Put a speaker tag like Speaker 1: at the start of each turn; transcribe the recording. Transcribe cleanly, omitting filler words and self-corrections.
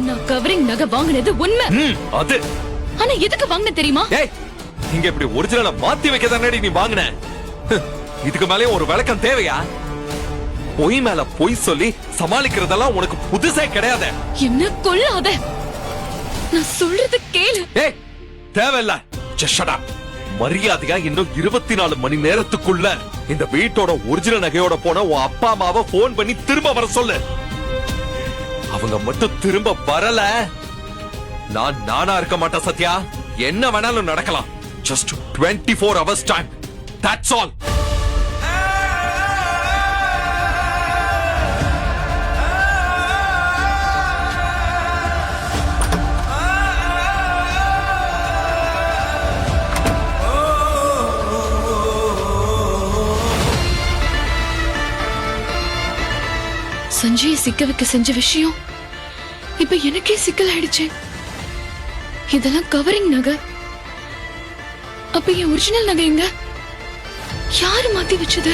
Speaker 1: நான் கவரிங் நகை வாங்கினது உண்மை.
Speaker 2: அது
Speaker 1: ஆனா எதுக்கு வாங்கின தெரியுமா?
Speaker 2: ஏய், இங்க இப்படி ஒரிஜினலை மாத்தி வைக்க தானடி நீ வாங்கின. இதுக்கு மேலே ஒரு விளக்கம் தேவையா? பொய் மேல பொய் சொல்லி சமாளிக்கிறதெல்லாம் உனக்கு புதுசே கிடையாது.
Speaker 1: என்ன கொல்லாத, நான் சொல்றது கேளு.
Speaker 2: ஏய், தேவையில்ல. ஜஷடா, மரியாதையா இன்னும் 24 மணி நேரத்துக்குள்ள இந்த வீட்டோட ஒரிஜினல் நகையோட போன உன் அப்பா அம்மாவை போன் பண்ணி திரும்ப வர சொல்லு. அவங்க மட்டும் திரும்ப வரல, நான் நானா இருக்க மாட்டேன் சத்யா. என்ன வேணாலும் நடக்கலாம். Just 24 hours time. That's all.
Speaker 1: Sanjaya சிக்க வைக்க செஞ்ச விஷயம் இப்ப எனக்கே சிக்கல் ஆயிடுச்சு. இதெல்லாம் கவரிங் நகை. அப்ப என் ஒரிஜினல் நகை எங்க? யாரு மாத்தி வச்சது?